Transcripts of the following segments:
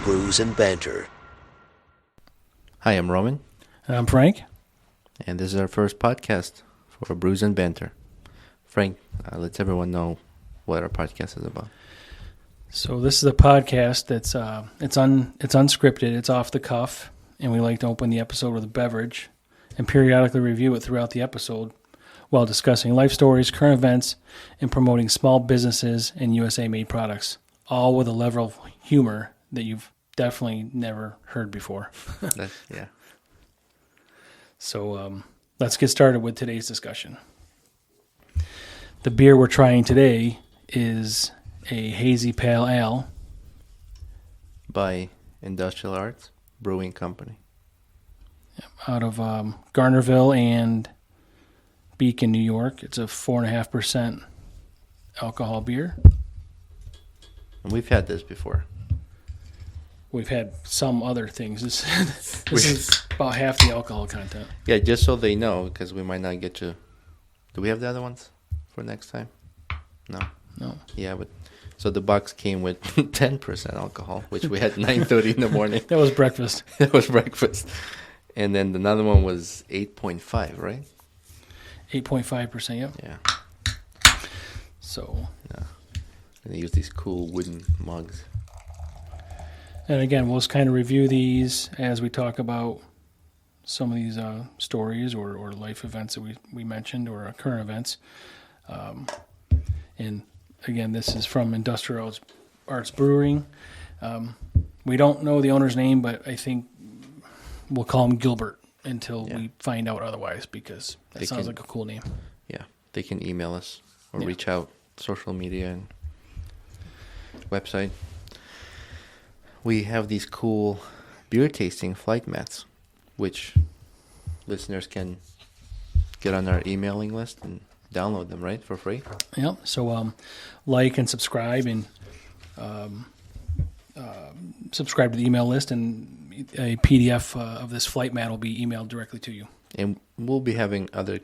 Brews and Banter. Hi, I'm Roman. And I'm Frank. And this is our first podcast for Brews and Banter. Frank, let everyone know what our podcast is about. So this is a podcast that's it's unscripted, it's off the cuff, and we like to open the episode with a beverage and periodically review it throughout the episode while discussing life stories, current events, and promoting small businesses and USA-made products, all with a level of humor that you've definitely never heard before. Yeah. So let's get started with today's discussion. The beer we're trying today is a hazy pale ale By Industrial Arts Brewing Company. out of Garnerville and Beacon, New York. It's a 4.5% alcohol beer. And we've had this before. We've had some other things. This is about half the alcohol content. Yeah, just so they know, because we might not get to... Do we have the other ones for next time? No. Yeah, but... So the box came with 10% alcohol, which we had 9:30 in the morning. That was breakfast. That was breakfast. And then another one was 8.5, right? 8.5%, yep. Yeah. So... Yeah. And they use these cool wooden mugs. And again, we'll just kind of review these as we talk about some of these stories or life events that we mentioned or current events. And again, this is from Industrial Arts Brewing. We don't know the owner's name, but I think we'll call him Gilbert until we find out otherwise, because that sounds like a cool name. Yeah, they can email us or reach out, social media and website. We have these cool beer tasting flight mats, which listeners can get on our emailing list and download them, right, for free? Yep. So like and subscribe, and subscribe to the email list, and a PDF of this flight mat will be emailed directly to you. And we'll be having other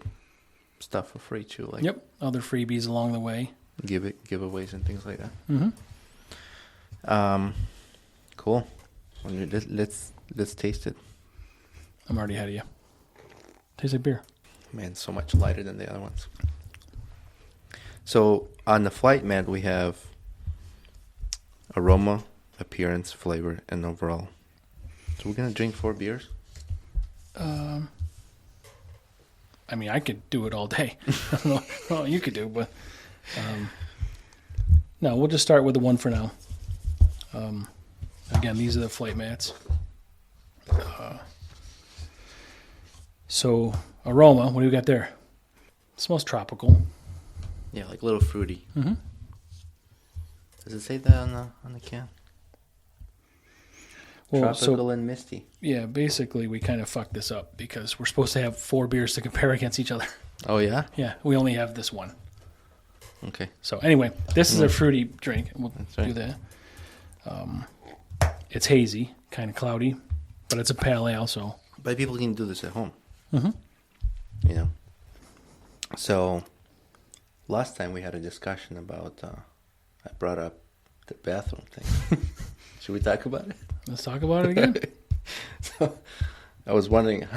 stuff for free too, like Other freebies along the way. giveaways and things like that. Mm-hmm. Cool. Let's taste it. I'm already ahead of you. Tastes like beer. Man, so much lighter than the other ones. So on the flight mat, we have aroma, appearance, flavor, and overall. So we're going to drink 4 beers? I mean, I could do it all day. I don't know what you could do, but no, we'll just start with the one for now. Again, these are the flight mats. So, aroma, what do we got there? It smells tropical. Yeah, like a little fruity. Mm-hmm. Does it say that on the can? Well, Tropical and misty. Yeah, basically we kind of fucked this up because we're supposed to have 4 beers to compare against each other. Oh, yeah? Yeah, we only have this one. Okay. So anyway, this is a fruity drink. We'll do that. It's hazy, kind of cloudy, but it's a pale ale, so... But people can do this at home. Mm-hmm. You know? So, last time we had a discussion about... I brought up the bathroom thing. Should we talk about it? Let's talk about it again. So, I was wondering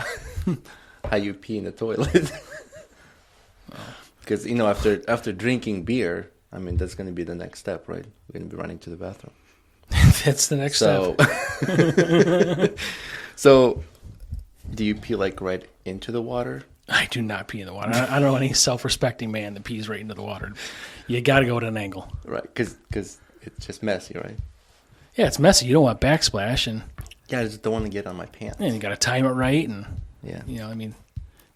how you pee in the toilet. Because, after drinking beer, I mean, that's going to be the next step, right? We're going to be running to the bathroom. That's the next step. So, do you pee, like, right into the water? I do not pee in the water. I don't know any self-respecting man that pees right into the water. You got to go at an angle. Right, because it's just messy, right? Yeah, it's messy. You don't want backsplash, and Yeah, I just don't want to get on my pants. you got to time it right, and Yeah. I mean,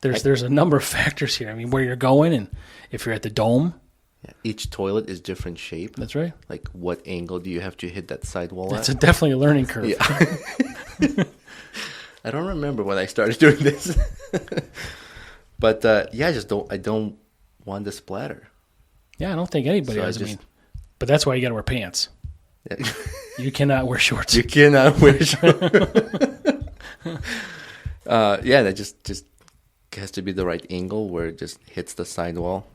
there's a number of factors here. I mean, where you're going, and if you're at the dome. Yeah. Each toilet is different shape. That's right. Like, what angle do you have to hit that sidewall at? It's definitely a learning curve. Yeah. I don't remember when I started doing this. But, I don't want the splatter. Yeah, I don't think anybody does. But that's why you got to wear pants. Yeah. You cannot wear shorts. You cannot wear shorts. That just has to be the right angle where it just hits the sidewall,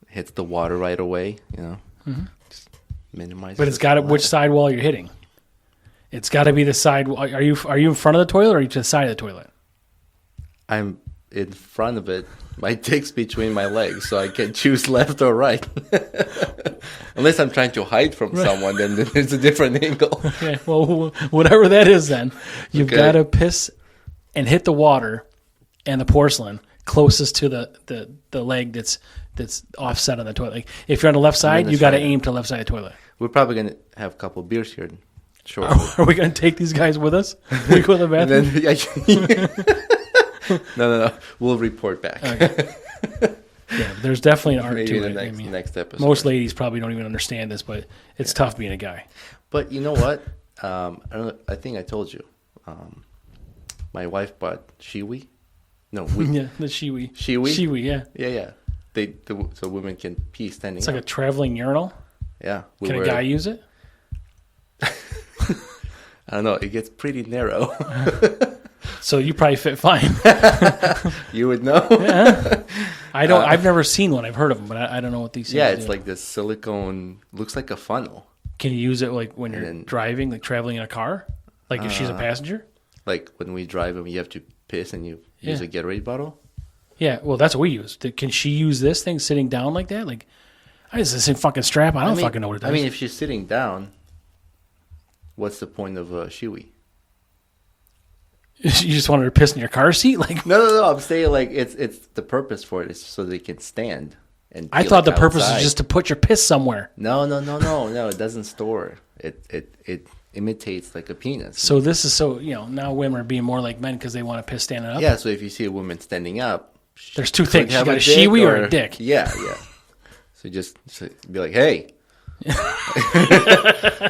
hits the water right away. Mm-hmm. Just minimize. But it's got which sidewall you're hitting. It's got to be the side. Are you in front of the toilet or are you to the side of the toilet? I'm in front of it. My dick's between my legs, so I can choose left or right. Unless I'm trying to hide from someone, then it's a different angle. Okay, well, whatever that is then, you've got to piss and hit the water and the porcelain closest to the leg that's offset on the toilet. Like if you're on the left side, you got to aim to the left side of the toilet. We're probably going to have a couple of beers here shortly. Are we going to take these guys with us? We go to the bathroom? No. We'll report back. Okay. Yeah, there's definitely an art Maybe to in it. the next episode. Most ladies probably don't even understand this, but it's tough being a guy. But you know what? I think I told you. My wife bought shiwi. No, yeah, the shiwi. Shiwi? Shiwi, yeah. Yeah. So women can pee standing It's like up. a traveling urinal. Yeah. Can a guy use it? I don't know. It gets pretty narrow. So you probably fit fine. You would know. Yeah. I've never seen one. I've heard of them, but I don't know what these things Yeah, it's do. like this silicone. Looks like a funnel. Can you use it like when you're driving, like traveling in a car? Like if she's a passenger? Like when we drive and you have to piss and you use a Gatorade bottle. Yeah, well, that's what we use. Can she use this thing sitting down like that? Like, I just this fucking strap. I don't fucking know what it does. I mean, if she's sitting down, what's the point of shiwi? You just wanted her to piss in your car seat? Like No. I'm saying like it's the purpose for it is so they can stand. And I thought the purpose was just to put your piss somewhere. No. It doesn't store. It imitates like a penis. So this is now women are being more like men because they want to piss standing up. Yeah. So if you see a woman standing up, there's two things: you got a dick shiwi or a dick. Yeah. So just be like, hey.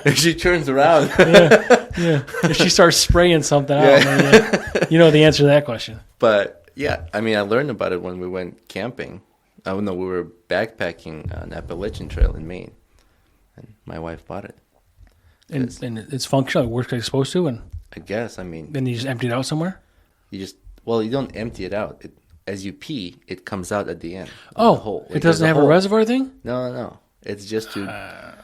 If she turns around, yeah. If she starts spraying something out, then, you know the answer to that question. But yeah, I mean, I learned about it when we went camping. We were backpacking on Appalachian Trail in Maine, and my wife bought it. And it's functional. It works like it's supposed to. And I guess, I mean, then you just empty it out somewhere. You don't empty it out. As you pee, it comes out at the end. Oh, the hole. It doesn't have a reservoir thing. No. It's just to.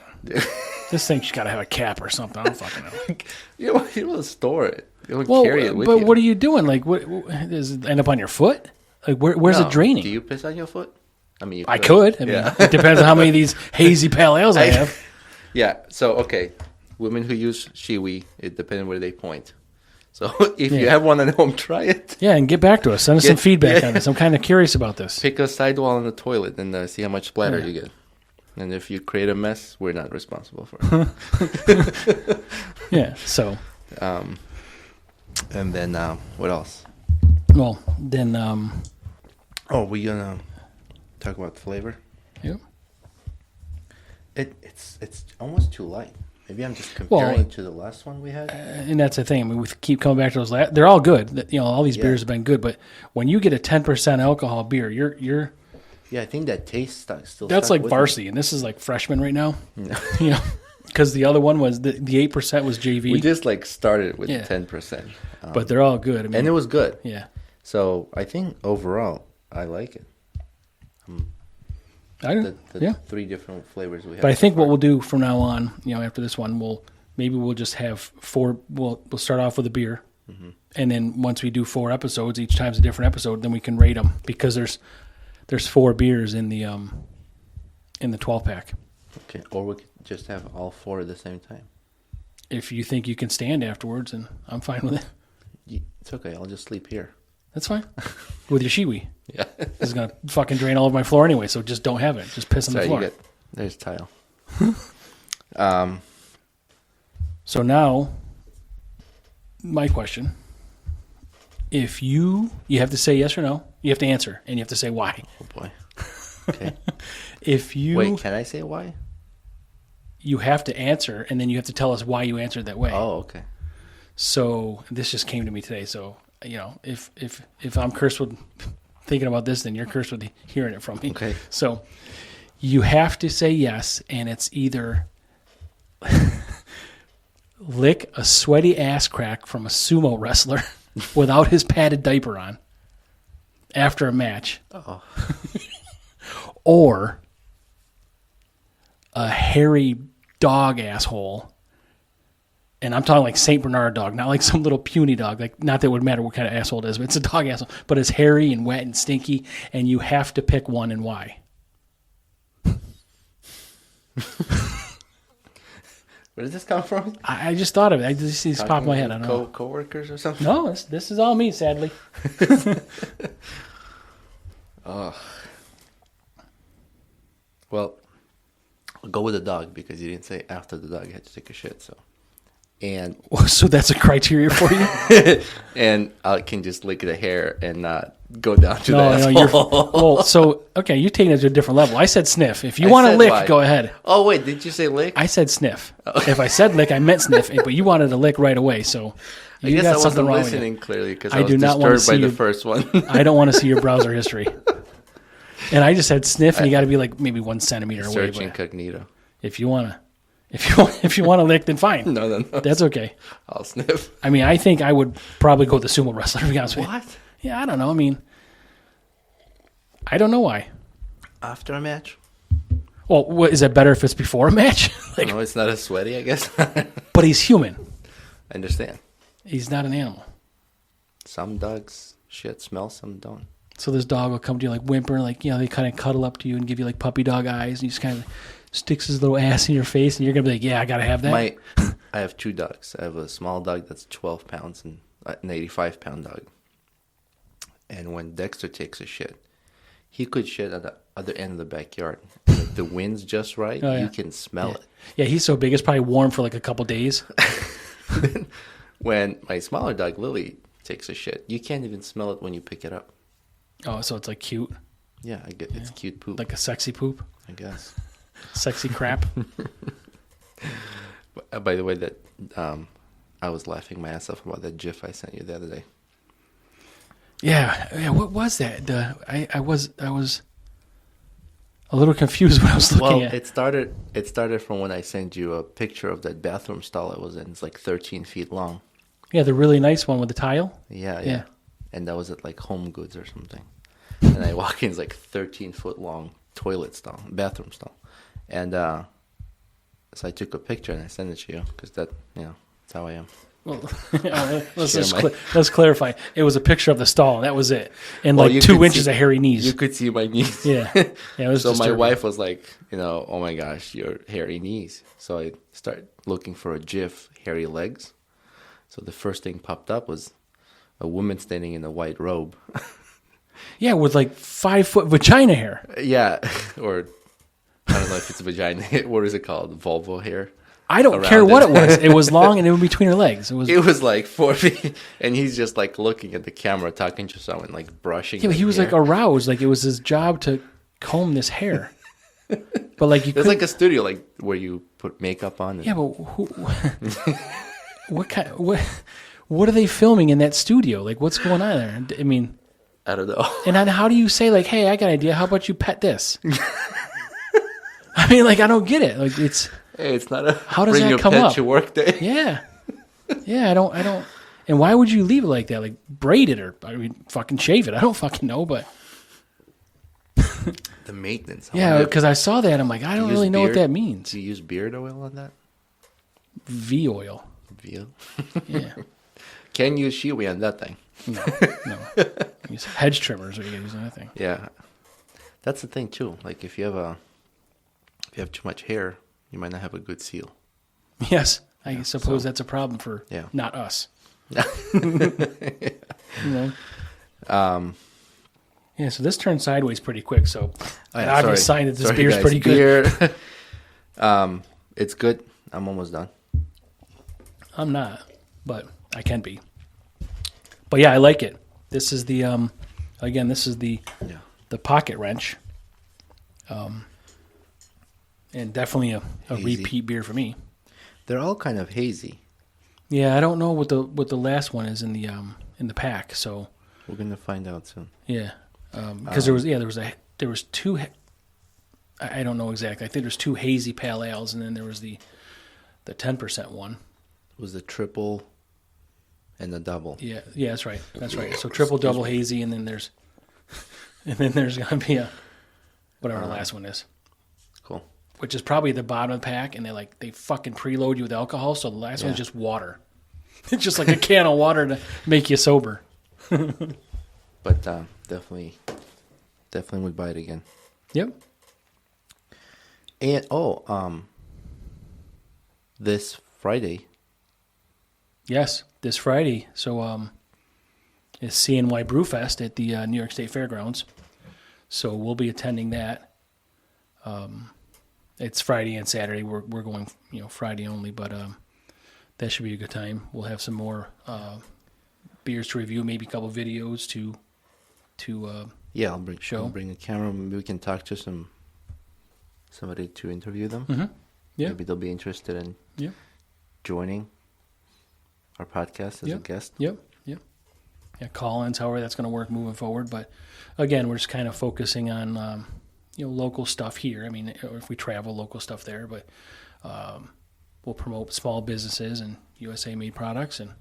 This thing's got to have a cap or something. I don't fucking know. You don't store it. You don't carry it with you. But what are you doing? Like, what does it end up on your foot? Like, where's it draining? Do you piss on your foot? I mean, I could. I mean, it depends on how many of these hazy pale ales I have. Yeah. So okay, women who use shiwi, it depends where they point. So if you have one at home, try it. Yeah, and get back to us. Send us some feedback on this. I'm kind of curious about this. Pick a sidewall on the toilet and see how much splatter you get. And if you create a mess, we're not responsible for it. Yeah, so. And then what else? Well, then. We gonna talk about flavor? Yeah. It's almost too light. Maybe I'm just comparing to the last one we had. And that's the thing. I mean, we keep coming back to those. They're all good. All these beers have been good. But when you get a 10% alcohol beer, you're. Yeah, I think that taste still. That's like varsity, and this is like freshman right now. Because the other one was the 8% was JV. We just started with 10%, but they're all good. I mean, and it was good. Yeah. So I think overall, I like it. The three different flavors we have. But I think what we'll do from now on, after this one, we'll just have four. We'll start off with a beer, and then once we do 4 episodes, each time's a different episode. Then we can rate them because there's 4 beers in the 12-pack. Okay, or we could just have all 4 at the same time. If you think you can stand afterwards, and I'm fine with it. It's okay. I'll just sleep here. That's fine. With your shiwi. Yeah. This is going to fucking drain all over my floor anyway, so just don't have it. Just piss on the floor. There's tile. So now, my question. If you have to say yes or no, you have to answer, and you have to say why. Oh, boy. Okay. Wait, can I say why? You have to answer, and then you have to tell us why you answered that way. Oh, okay. So this just came to me today. So if I'm cursed with thinking about this, then you're cursed with hearing it from me. Okay. So you have to say yes, and it's either lick a sweaty ass crack from a sumo wrestler without his padded diaper on after a match, or a hairy dog asshole And I'm talking like Saint Bernard dog, not like some little puny dog. Like, not that it would matter what kind of asshole it is, but it's a dog asshole. But it's hairy and wet and stinky, and you have to pick one and why. Where did this come from? I just thought of it. I just popped in my head. I don't know. Co-workers or something? No, this is all me, sadly. Well, I'll go with the dog because you didn't say after the dog had to take a shit. So that's a criteria for you? And I can just lick the hair and not go down to the asshole. Well, so, okay, you're taking it to a different level. I said sniff. If you want to lick, go ahead. Oh, wait, did you say lick? I said sniff. If I said lick, I meant sniff, but you wanted to lick right away, so I guess got I something wasn't wrong listening with you. clearly because I I was do not want to disturbed by see the first one. I don't want to see your browser history. And I just said sniff, and you got to be like maybe 1 centimeter away. Search incognito. If you want to lick, then fine. No. That's okay. I'll sniff. I mean, I think I would probably go with the sumo wrestler, to be honest with you. What? Yeah, I don't know. I mean, I don't know why. After a match? Well, is it better if it's before a match? No, it's not as sweaty, I guess. But he's human. I understand. He's not an animal. Some dogs shit smell, some don't. So this dog will come to you like whimpering, like, they kind of cuddle up to you and give you like puppy dog eyes, and he just kind of sticks his little ass in your face, and you're going to be like, yeah, I got to have that. I have 2 dogs. I have a small dog that's 12 pounds and an 85-pound dog. And when Dexter takes a shit, he could shit at the other end of the backyard. And if the wind's just right, you can smell it. Yeah, he's so big, it's probably warm for like a couple days. When my smaller dog, Lily, takes a shit, you can't even smell it when you pick it up. Oh, so it's like cute? Yeah, it's cute poop. Like a sexy poop? I guess. Sexy crap? By the way, that I was laughing my ass off about that GIF I sent you the other day. Yeah. What was that? I was a little confused when I was looking at. It started from when I sent you a picture of that bathroom stall I was in. It's like 13 feet long. Yeah, the really nice one with the tile. Yeah. And that was at like Home Goods or something. And I walk in, it's like 13-foot long bathroom stall. And so I took a picture and I sent it to you because that's how I am. Well, let's clarify. It was a picture of the stall, and that was it. And like 2 inches of hairy knees. You could see my knees. Yeah. It was so disturbing. my wife was like, oh my gosh, your hairy knees. So I started looking for a GIF, hairy legs. So the first thing popped up was a woman standing in a white robe. Yeah, with like 5-foot vagina hair. Yeah, or I don't know if it's vagina. What is it called? Vulva hair. I don't care what it was. It was long and it was between her legs. It was like 4 feet, and he's just like looking at the camera, talking to someone, like brushing. Yeah, but he was like aroused. Like it was his job to comb this hair. But like it's like a studio, like where you put makeup on. Yeah, but what are they filming in that studio? Like what's going on there? I mean, I don't know. And then how do you say like, hey, I got an idea. How about you pet this? I mean, like I don't get it. Like it's. Hey, it's not a how does that come up? To work day. Yeah, I don't. And why would you leave it like that? Like braid it or fucking shave it? I don't fucking know, but the maintenance. Yeah, because I saw that. I'm like, I don't really know what that means. Do you use beard oil on that? V oil. V. Yeah. Can you use shiwi on that thing? No. Use hedge trimmers or you use anything. Yeah, that's the thing too. Like if you have too much hair, you might not have a good seal. Yes, I suppose that's a problem for not us. Yeah, so this turned sideways pretty quick. So an obvious sign that this beer is pretty good. It's good. I'm almost done. I'm not, but I can be. But yeah, I like it. This is the the pocket wrench. And definitely a repeat beer for me. They're all kind of hazy. Yeah, I don't know what the last one is in the pack. So we're gonna find out soon. Yeah, because there was 2. I don't know exactly. I think there's 2 hazy pale ales, and then there was the 10% one. It was the triple and the double. Yeah, that's right. So triple, double, hazy, and then there's gonna be whatever the last one is. Cool. which is probably the bottom of the pack, and they fucking preload you with alcohol. So the last one's just water. It's just like a can of water to make you sober. But definitely would buy it again. Yep. And this Friday. Yes, this Friday. So is CNY Brewfest at the New York State Fairgrounds. So we'll be attending that. It's Friday and Saturday. We're going, Friday only, but that should be a good time. We'll have some more beers to review, maybe a couple of videos to I'll bring a camera. Maybe we can talk to somebody to interview them. Mm-hmm. Yeah. Maybe they'll be interested in joining our podcast as a guest. Yep. Yeah, call-ins, however that's going to work moving forward. But again, we're just kind of focusing on local stuff here. I mean, if we travel, local stuff there, but we'll promote small businesses and USA-made products. And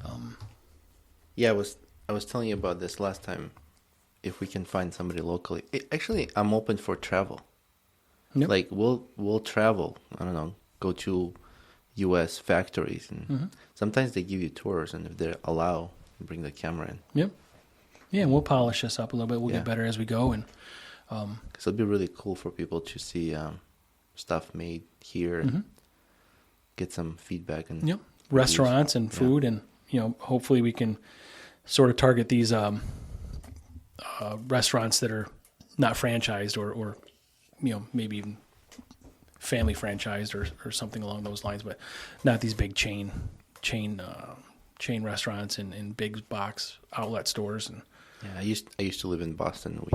I was telling you about this last time. If we can find somebody locally, actually, I'm open for travel. Yep. Like we'll travel. I don't know, go to U.S. factories, and sometimes they give you tours, and if they allow, bring the camera in. Yep. Yeah, and we'll polish this up a little bit. We'll get better as we go, and because it'll be really cool for people to see stuff made here and get some feedback and restaurants and food, and hopefully we can sort of target these restaurants that are not franchised or maybe even family franchised or something along those lines, but not these big chain restaurants and big box outlet stores. And I used to live in Boston.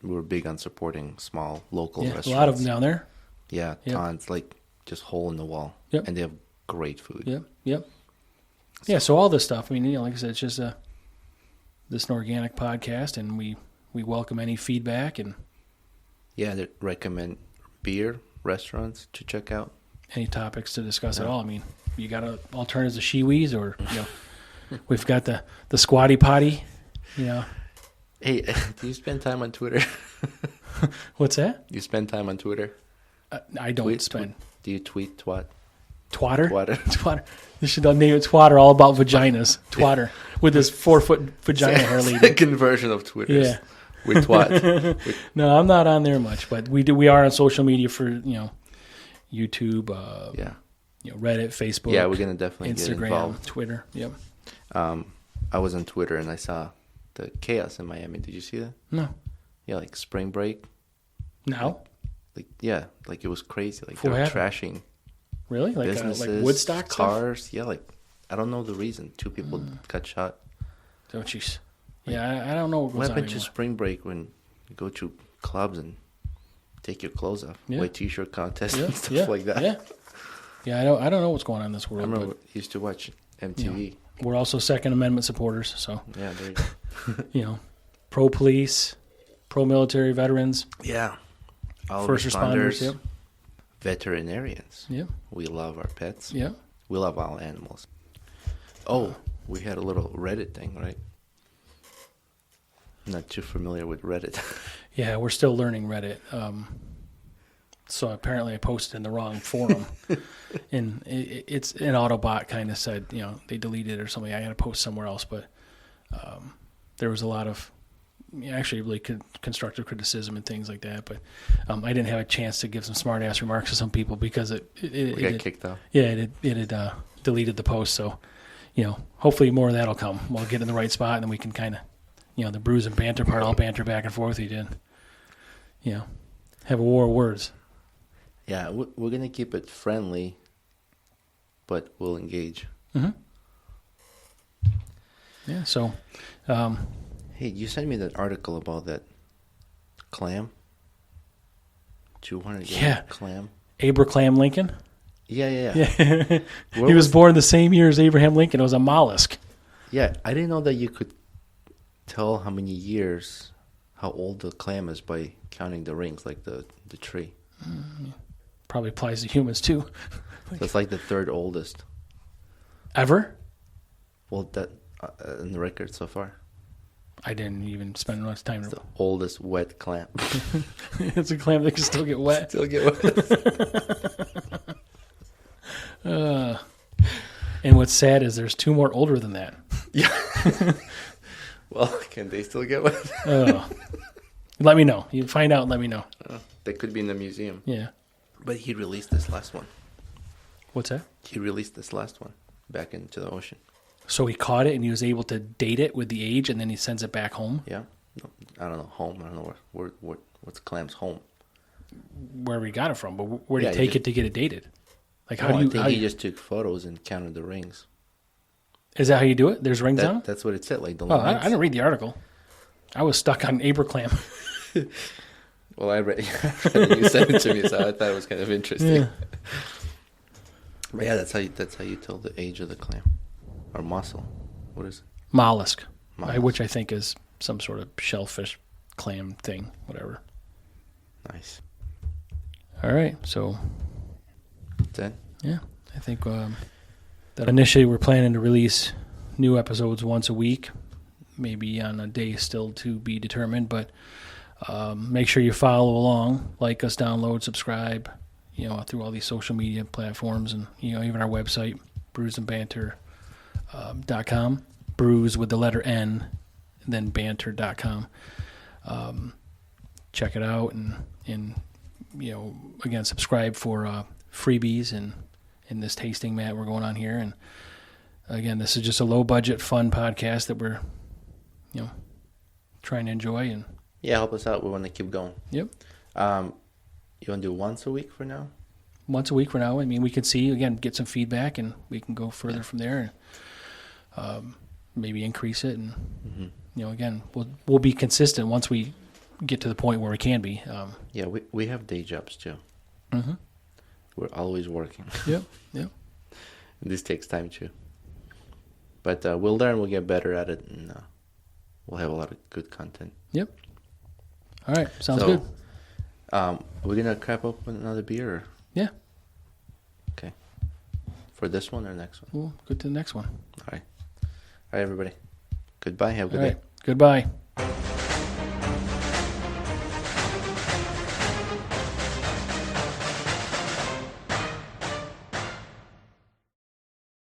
We were big on supporting small local restaurants. A lot of them down there. Yeah, tons, like just hole in the wall. Yep. And they have great food. Yep. Yeah, so all this stuff, I mean, like I said, it's just this an organic podcast, and we welcome any feedback and they recommend beer restaurants to check out. Any topics to discuss at all. I mean, you got alternatives to Shiwis, or we've got the Squatty Potty. Hey, do you spend time on Twitter? What's that? You spend time on Twitter? I don't spend. Do you tweet twat? Twatter? Twatter. You should name it Twatter, all about vaginas. Twatter. With this 4-foot vagina hair lady. Second version of Twitter. Yeah. With twat. No, I'm not on there much, but we are on social media for, YouTube, Reddit, Facebook. Yeah, we're going to definitely Instagram, get involved. Twitter. Yep. I was on Twitter and I saw the chaos in Miami. Did you see that? No. Yeah, like spring break. Now? Like it was crazy. Like What they were happened? trashing Really? Like businesses, Woodstock cars. stuff? Yeah, like I don't know the reason. 2 people got shot. Oh, jeez. Yeah, I don't know what goes on happened anymore. to spring break when you go to clubs and take your clothes off, white t-shirt contest and stuff like that. Yeah. I don't know what's going on in this world. I remember I used to watch MTV. We're also Second Amendment supporters, so Yeah, there you go. Pro police, pro military veterans, Yeah. All first responders. Yep. Veterinarians. Yep. We love our pets. Yep. We love all animals. Oh, we had a little Reddit thing, right? Not too familiar with Reddit. Yeah, we're still learning Reddit. So apparently I posted in the wrong forum. And it's an Autobot kind of said, they deleted it or something. I got to post somewhere else. But there was a lot of actually really constructive criticism and things like that. But I didn't have a chance to give some smart-ass remarks to some people because it got kicked off. Yeah, it had deleted the post. So, hopefully more of that will come. We'll get in the right spot and then we can kind of, the Brews and Banter part, I'll banter back and forth with you, and, have a war of words. Yeah, we're going to keep it friendly, but we'll engage. Mm-hmm. Yeah, so... hey, you sent me that article about that clam. 200 clam. Abraham Lincoln? Yeah. He was born the same year as Abraham Lincoln. It was a mollusk. Yeah, I didn't know that you could tell how many years, how old the clam is by counting the rings, like the tree. Probably applies to humans, too. So it's like the third oldest. Ever? Well, that in the record so far. I didn't even spend much time. It's the oldest wet clam. It's a clam that can still get wet. Still get wet. And what's sad is there's 2 more older than that. Yeah. Well, can they still get wet? Let me know. You find out and let me know. They could be in the museum. Yeah. But he released this last one. What's that? He released this last one back into the ocean. So he caught it and he was able to date it with the age, and then he sends it back home? Yeah. No, I don't know. Home. I don't know what's clam's home. Where we got it from, but where did Yeah, he take it to get it dated? Like, how No, do you? I think How he you just took photos and counted the rings. is that how you do it? There's rings on it? That's what it said. Like the Oh, I lines. didn't read the article. I was stuck on Aberclam. Well, I read you sent it to me, so I thought it was kind of interesting. Yeah. But yeah, that's how you tell the age of the clam or mussel. What is it? Mollusk, Mollusk. which I think is some sort of shellfish, clam thing, whatever. Nice. All right, so That's it. yeah, I think that initially we're planning to release new episodes once a week, maybe on a day still to be determined, but make sure you follow along, like us, download, subscribe, through all these social media platforms, and even our website, brewsandbanter.com, brews with the letter N, and then banter.com. Check it out, and again, subscribe for freebies and in this tasting mat we're going on here. And again, this is just a low budget, fun podcast that we're trying to enjoy. And Yeah, help us out. We want to keep going. yep, You want to do once a week for now? once a week for now. I mean, we can see, again, get some feedback, and we can go further from there, and maybe increase it. And again, we'll be consistent once we get to the point where we can be. Yeah, we have day jobs too. Mm-hmm. We're always working. Yep. And this takes time too. But we'll learn. We'll get better at it, and we'll have a lot of good content. Yep. All right. Sounds good. We're gonna crap up with another beer. Or? Yeah. Okay. For this one or next one? We'll go to the next one. All right. All right, everybody. Goodbye. Have a good All day. right. Goodbye.